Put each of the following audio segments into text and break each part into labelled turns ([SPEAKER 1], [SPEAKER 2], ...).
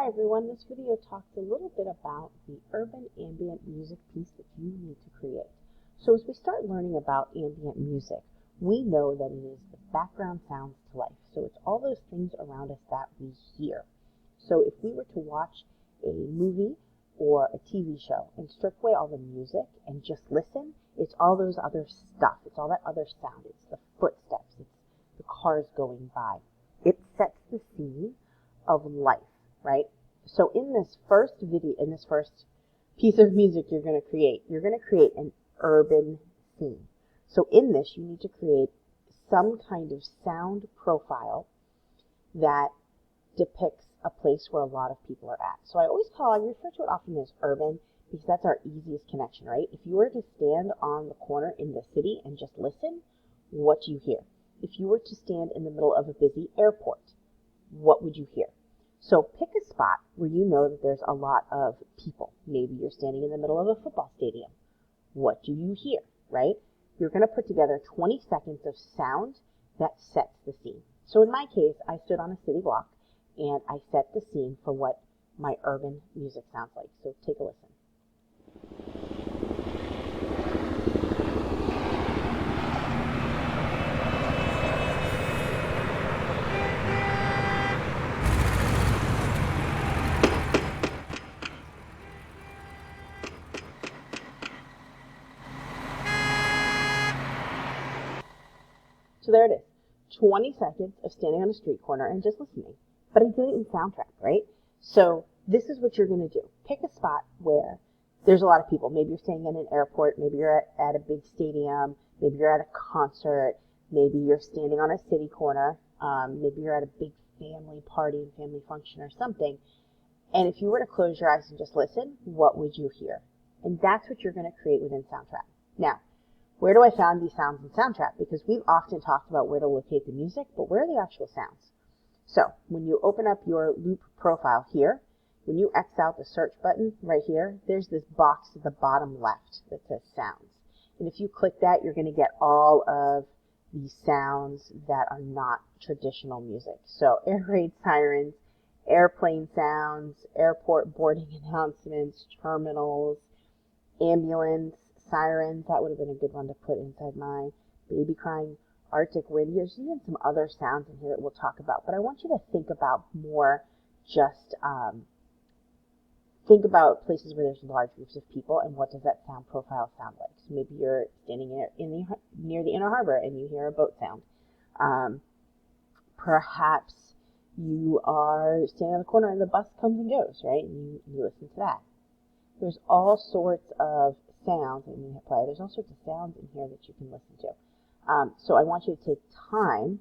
[SPEAKER 1] Hi everyone, this video talks a little bit about the urban ambient music piece that you need to create. So as we start learning about ambient music, we know that it is the background sounds to life. So it's all those things around us that we hear. So if we were to watch a movie or a TV show and strip away all the music and just listen, it's all those other stuff. It's all that other sound. It's the footsteps. It's the cars going by. It sets the scene of life, right? So in this first piece of music you're going to create an urban scene. So in this, you need to create some kind of sound profile that depicts a place where a lot of people are at. So I refer to it often as urban because that's our easiest connection, right? If you were to stand on the corner in the city and just listen, what do you hear? If you were to stand in the middle of a busy airport, what would you hear? So pick a spot where you know that there's a lot of people. Maybe you're standing in the middle of a football stadium. What do you hear, right? You're going to put together 20 seconds of sound that sets the scene. So in my case, I stood on a city block and I set the scene for what my urban music sounds like. So take a listen. So there it is, 20 seconds of standing on a street corner and just listening. But I did it in soundtrack, right? So this is what you're going to do. Pick a spot where there's a lot of people. Maybe you're staying in an airport. Maybe you're at a big stadium. Maybe you're at a concert. Maybe you're standing on a city corner. Maybe you're at a big family party, family function or something. And if you were to close your eyes and just listen, what would you hear? And that's what you're going to create within soundtrack. Now, where do I find these sounds in soundtrack? Because we've often talked about where to locate the music, but where are the actual sounds? So when you open up your loop profile here, when you X out the search button right here, there's this box at the bottom left that says sounds. And if you click that, you're going to get all of these sounds that are not traditional music. So air raid sirens, airplane sounds, airport boarding announcements, terminals, ambulance, sirens, that would have been a good one to put inside mine. Baby crying, Arctic wind. There's even some other sounds in here that we'll talk about. But I want you to think about more just think about places where there's large groups of people and what does that sound profile sound like. So maybe you're standing near the inner harbor and you hear a boat sound. Perhaps you are standing on the corner and the bus comes and goes, right? And you listen to that. There's all sorts of sounds, and you hit play. There's all sorts of sounds in here that you can listen to. So I want you to take time.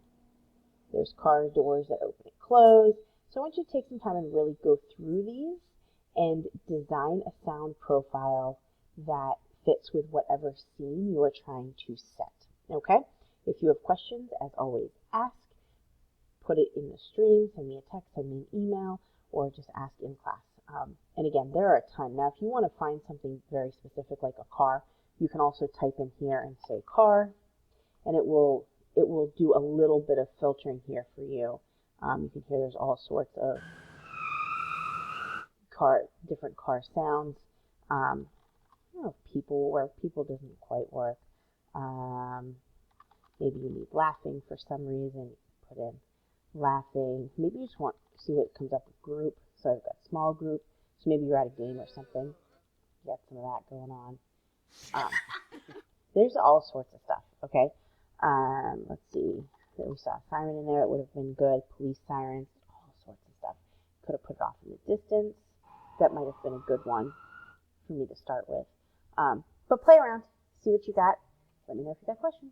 [SPEAKER 1] There's car doors that open and close. So I want you to take some time and really go through these and design a sound profile that fits with whatever scene you are trying to set. Okay? If you have questions, as always, ask. Put it in the stream, send me a text, send me an email, or just ask in class. And again, there are a ton. Now, if you want to find something very specific like a car, you can also type in here and say car, and it will do a little bit of filtering here for you. You can hear there's all sorts of different car sounds. I don't know if people doesn't quite work. Maybe you need laughing for some reason. Put in laughing. Maybe you just want to see what comes up with group. So I've got small group. So maybe you're at a game or something. You got some of that going on. There's all sorts of stuff, okay? Let's see. We saw a siren in there. It would have been good. Police sirens, all sorts of stuff. Could have put it off in the distance. That might have been a good one for me to start with. But play around. See what you got. Let me know if you got questions.